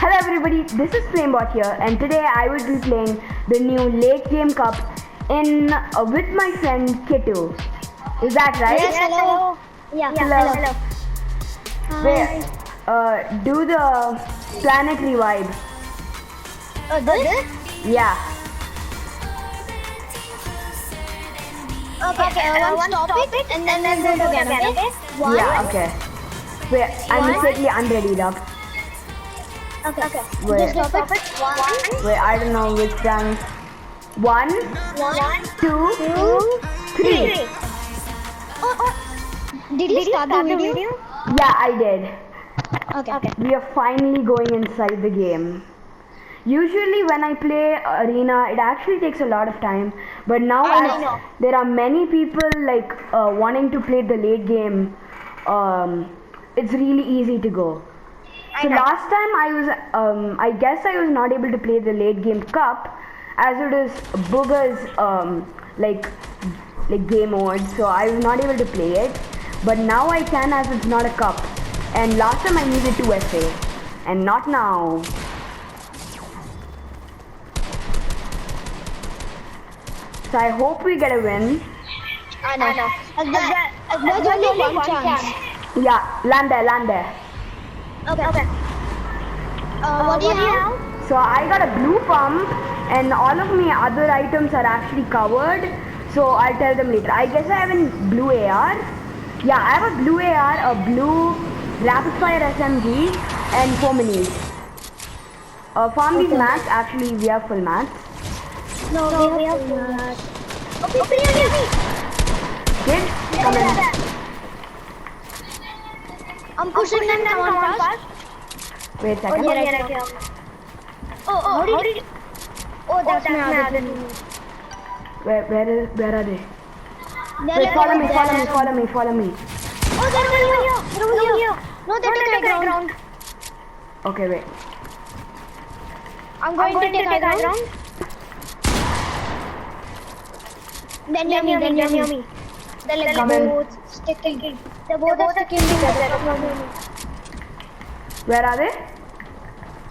Hello everybody, this is Flamebot here, and today I will be playing the new Late Game Cup in with my friend Kittu. Is that right? Yes, hello. Yeah, hello. Wait, do the planet revive. This? Yeah. Okay, one stop it and then do it again, okay? One. Yeah, okay. Wait, I'm mistakenly unready up. Okay. Wait. Just stop it. One. Wait, I don't know which one. One, two, three. Did you start the video? Yeah, I did. Okay. We are finally going inside the game. Usually when I play arena, it actually takes a lot of time. But now I know. there are many people like wanting to play the late game, it's really easy to go. So last time I guess I was not able to play the late game cup as it is Booger's like game mode, so I was not able to play it. But now I can as it's not a cup. And last time I needed 2 SA, and not now. So I hope we get a win. I know. There's only one chance. Yeah, land there. Okay. What do you have? So I got a blue pump, and all of my other items are actually covered. So I'll tell them later. I guess I have a blue AR. Yeah, I have a blue AR, a blue rapid fire SMG, and 4 minis. Farm these mats. Actually, we have full mats. No, we have full mats. Okay, Kid, come in. I'm pushing them down fast. Wait a second. How did you... Oh, that's my other team. Where are they? Wait, follow me. Oh, they're over here. No, they took high ground. Okay, wait. I'm going to take high ground. Then near me. They're both sticking together. Where are they?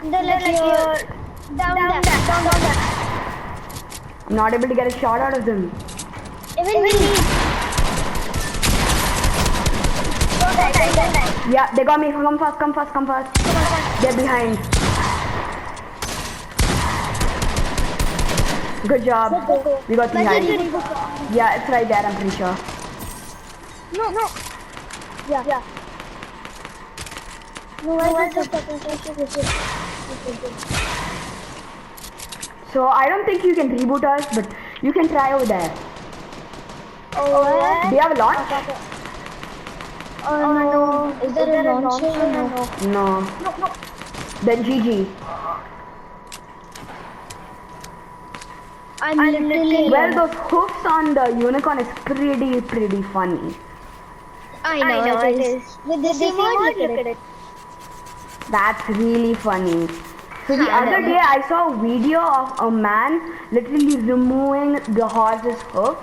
They're like down there. I'm not able to get a shot out of them. Even me. Yeah, they got me. Come fast. They're behind. Good job. We got behind. Yeah, it's right there, I'm pretty sure. No. Yeah. So I don't think you can reboot us, but you can try over there. Oh, Do you have a launch? no. Is there a launcher? No. Then GG. I'm literally... Well, those hoofs on the unicorn is pretty funny. I know it is. With the emote, look at it. That's really funny. So the other day I saw a video of a man literally removing the horse's hoof,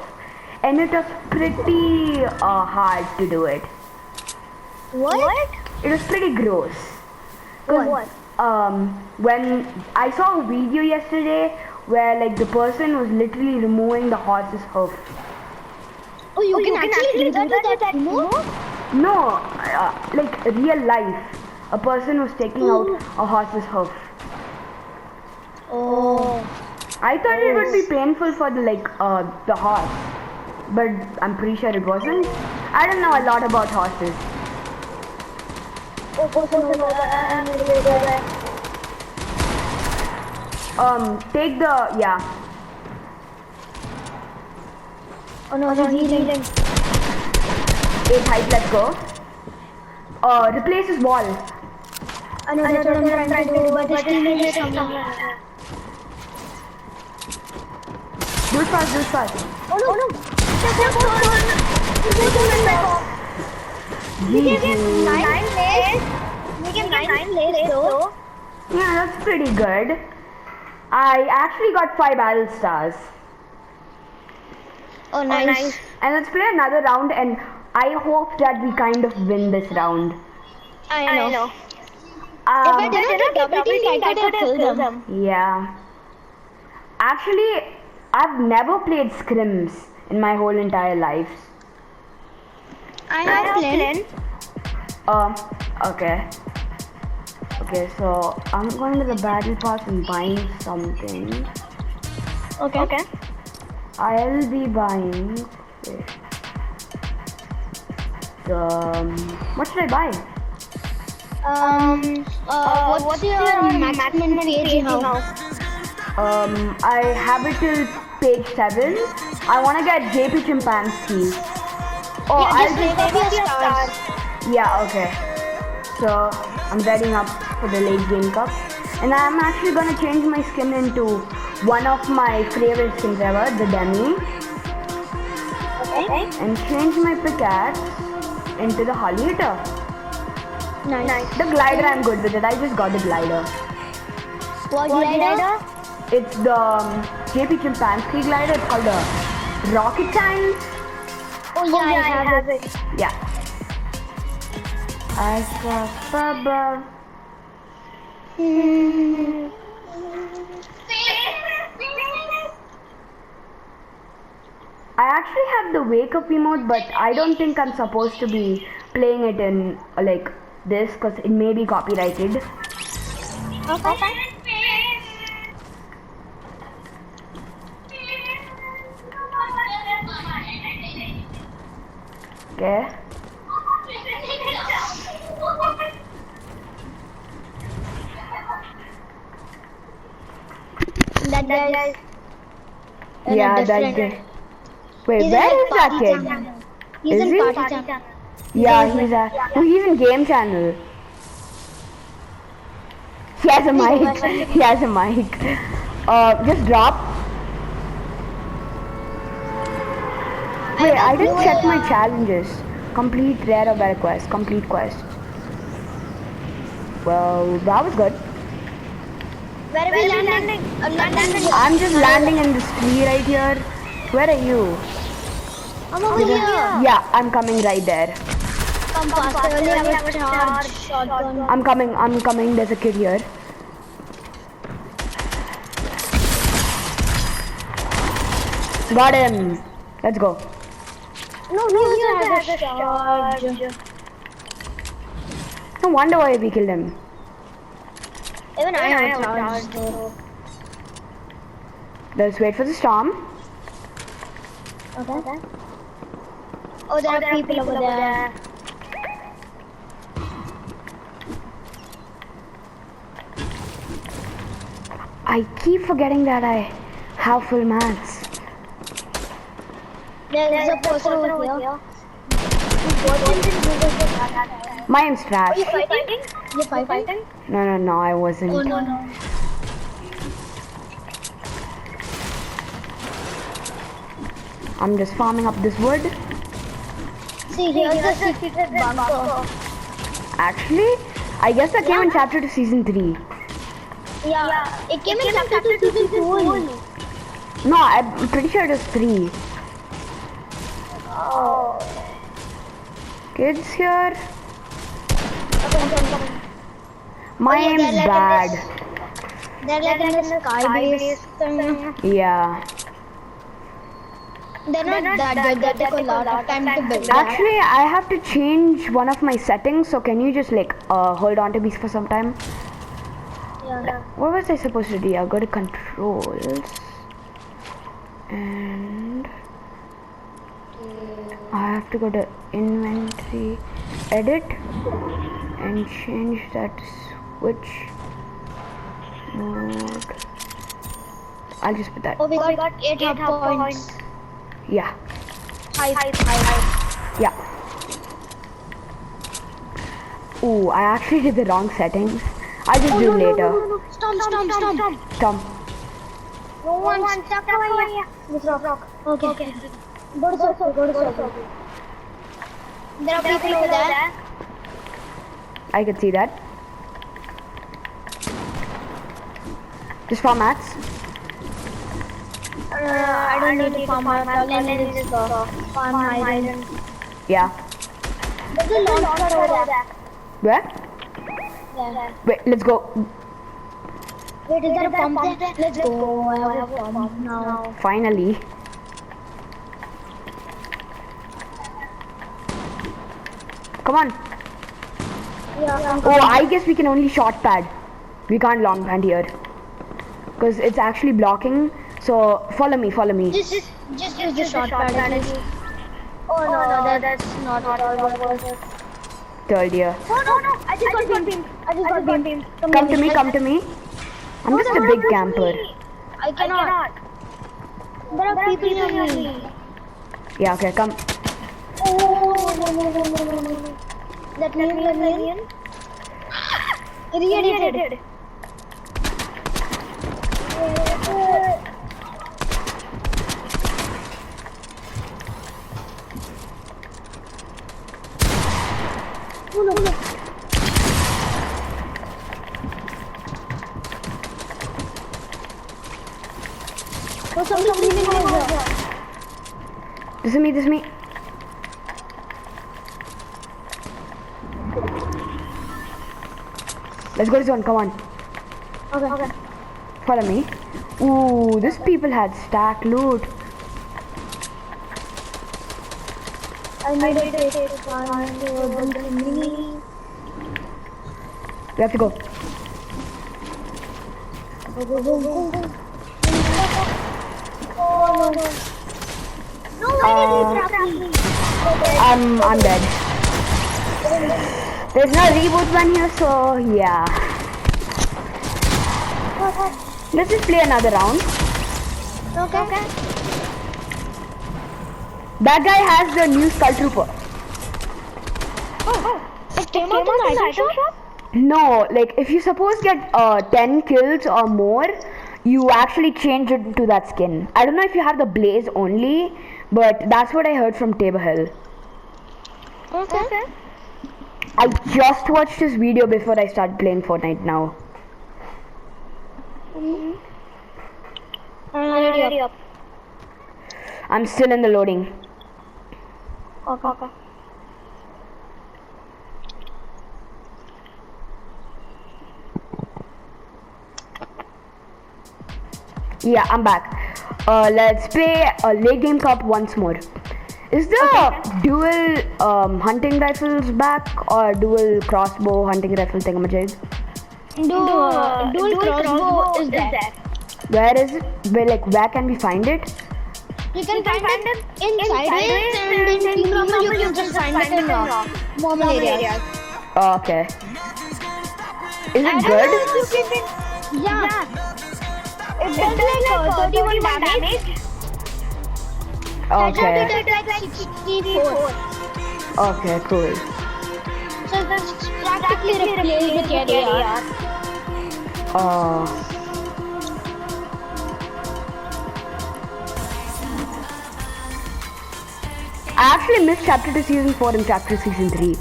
and it was pretty hard to do it. What? It was pretty gross. What? When I saw a video yesterday where like the person was literally removing the horse's hoof. Oh, you can actually do that with that remote? No, like real life. A person was taking out a horse's hoof. Oh. I thought it would be painful for the horse, but I'm pretty sure it wasn't. I don't know a lot about horses. Take the Oh no, he's healing. 8 height, let's go. Replace his wall. I know that's what I'm trying to do, but his teammate is somewhere. Do it fast. Oh no! We gave him 9 lays though. Yeah, that's pretty good. I actually got 5 battle stars. Oh, nice. And let's play another round, and I hope that we kind of win this round. I know. If I didn't double teamed, I could have killed them. Yeah. Actually, I've never played scrims in my whole entire life. I have played. Okay. Okay, so I'm going to the battle pass and buying something. Okay. I'll be buying. What should I buy? What's your maximum page now? I have it till page 7. I want to get JP Chimpanzee. Oh, I'll Just take off your stars. Yeah, okay. So I'm readying up for the late game cup, and I'm actually gonna change my skin into one of my favorite skins ever, the Demi, Okay. and change my pickaxe into the Holly Hitter. Nice. The glider, I'm good with it. I just got the glider. What glider? It's the JP Chimpanzee glider. It's called the Rocket Science. Oh yeah, I have it. Yeah. Baba. I actually have the wake up emote, but I don't think I'm supposed to be playing it in like this because it may be copyrighted. Okay. Okay. That guy. Yeah, that's it. Wait, where is that kid? He's Is in he? party channel. Yeah, he's in game channel. He has a mic. He has a mic. Just drop. Wait, I didn't check my challenges. Complete rare or better quest. Complete quest. Well, that was good. Where are we landing? I'm just landing in this tree right here. Where are you? I'm over here. Yeah, I'm coming right there. Come faster. I only have a charge shotgun. I'm coming. There's a kid here. Got him. Let's go. No, he has a charge. No wonder why we killed him. Even I have a charge. Let's wait for the storm. Okay. Oh, there are people over there. I keep forgetting that I have full mats. There's a person over here. My aim's trash. You fighting? You fighting? No, I wasn't. Oh no. I'm just farming up this wood. See, here's the secret bunker. Actually, I guess that came in chapter 2 season 3. Yeah, it came in chapter 2 season 2 only. No, I'm pretty sure it was 3. Oh. Kids here. Okay. My Oh, yeah, aim's they're like bad. They're like in the sky base thing. Yeah. They're not that good. That took a lot of time to build. Actually, I have to change one of my settings, so can you just like hold on to me for some time? Yeah. What was I supposed to do? I'll go to controls and I have to go to inventory, edit, and change that switch mode. I'll just put that. Oh, we got 8 hub points. Yeah. High. Yeah. Ooh, I actually did the wrong settings. I'll just do it later. No. Stop. Tom. No one stuck over here. This rock. Okay. Go to circle. There are people over there. I could see that. Just for mats. I don't need to farm my all I need is farm iron. Yeah. There's a launcher over there. Where? Wait, let's go. Wait, is there a pump there? Let's go. I have a pump now. Finally. Come on. Yeah. Oh, I guess we can only short pad. We can't long pad here. Because it's actually blocking. So, follow me. Just use the short pad. Oh no, that's not at all what was it. Third year. No, I just got beamed. Come to me. I'm just a big camper. I cannot. There are people near me. Yeah, okay, come. Oh, that minion. Irradiated. Oh no. Oh, something leaving over. This is me. Let's go to zone, come on. Okay. Follow me. Ooh, these people had stack loot. I made it to find the mini. We have to go. Go. Oh no. No, why did he trap me? I'm dead. There's no reboot button here, so yeah. Let's just play another round. Okay. That guy has the new Skull Trooper. It came out in the item shop? No, like if you suppose get 10 kills or more, you actually change it to that skin. I don't know if you have the blaze only, but that's what I heard from Tabor Hill. Okay. I just watched his video before I started playing Fortnite now. Ready up. I'm still in the loading. Okay. Yeah, I'm back. Let's play a late game cup once more. Is the dual hunting rifles back or dual crossbow hunting rifle thingamajig? Dual crossbow is there. Where is it? Where can we find it? You can find it inside it, and in Team Rumble you can just find it in normal areas. Okay. Is it good? Yeah. It does like 31 damage. Okay. It does like 64. Okay, cool. So that's practically replace the carrier. I actually missed chapter 2 season 4 and chapter season 3.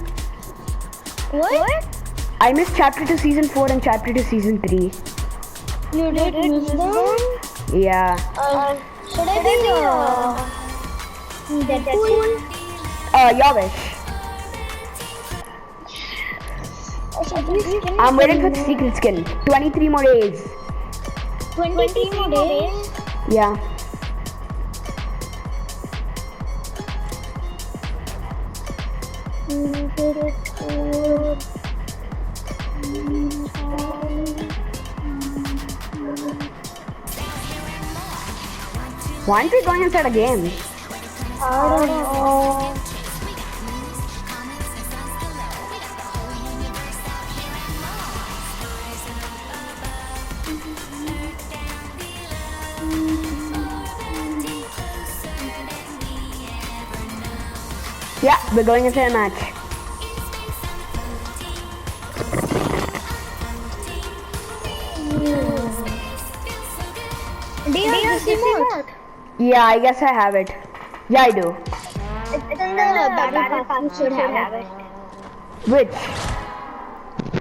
What? I missed chapter 2 season 4 and chapter 2 season 3. You did miss them? Yeah. Should I be Deadpool? Your wish. I'm waiting for the secret skin. 23 more days. 23 more days? Yeah. Why aren't we going inside a game? I don't know. Yeah, we're going inside a match. Do you have the remote? Yeah, I guess I have it. Yeah, I do. It's in the battle pass. You should have it. Which?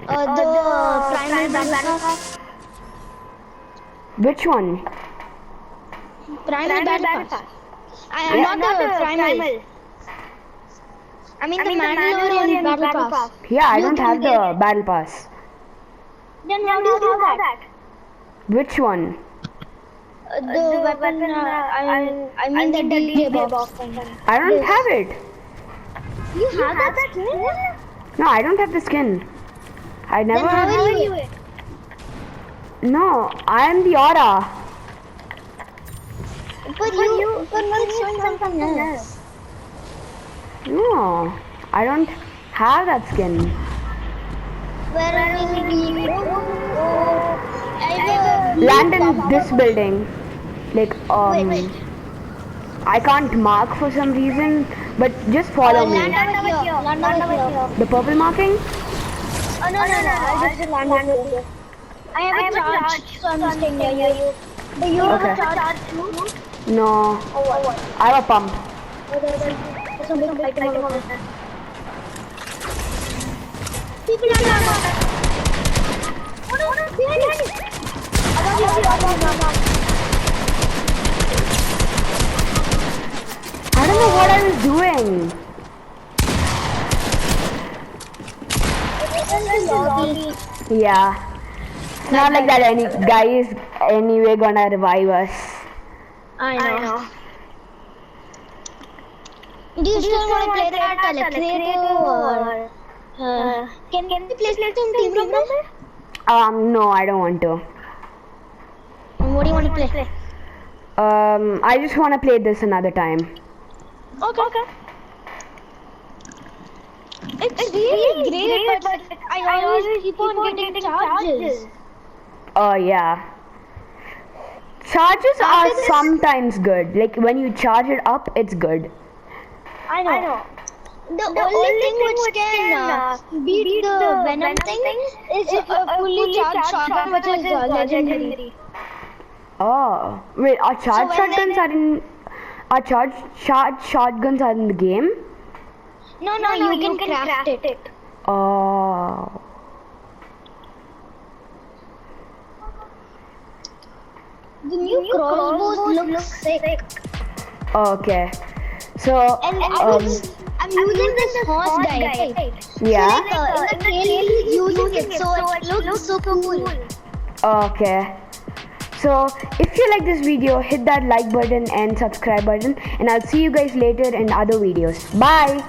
The primal battle pass. Which one? Primal battle pass. I'm not the primal. I mean the Mandalorian battle pass. Yeah, I don't have the battle pass. Then how do you do that? Which one? The weapon, I mean the delay box. I don't have it. You have that skin? No, I don't have the skin. I Then never. how are you? No, I am the aura. But it's showing something else. No, I don't have that skin. Where are we? Land in this building. Like, Wait. I can't mark for some reason, but just follow me. Land over here. The purple marking? Oh, no. I'll just land over here. I have a charge, so I'm staying near you. Do you have a charge too? No, Oh, what? I have a pump. Oh, there's some big item over there. People are not. Oh, no, behind us. I don't know what I was doing. Yeah. It's not like that any guy is anyway gonna revive us. I know. Do you still want to play that creative or can we play some team rumble? No, I don't want to. What do you want to play? I just wanna play this another time. Okay. It's really great, but I always keep on getting charges. Oh yeah. Charges are sometimes good. Like when you charge it up, it's good. I know. The only thing which can beat the Venom thing is a fully charged shotgun, which is legendary. Oh, wait. Our charged shotguns are in. Our charged shotguns are in the game. No, you can craft it. Oh. The new crossbows look sick. Okay. So. And I'm using this horse guy, right? Yeah. So in the trailer he's using it, so it looks so cool. Okay. So if you like this video, hit that like button and subscribe button, and I'll see you guys later in other videos. Bye.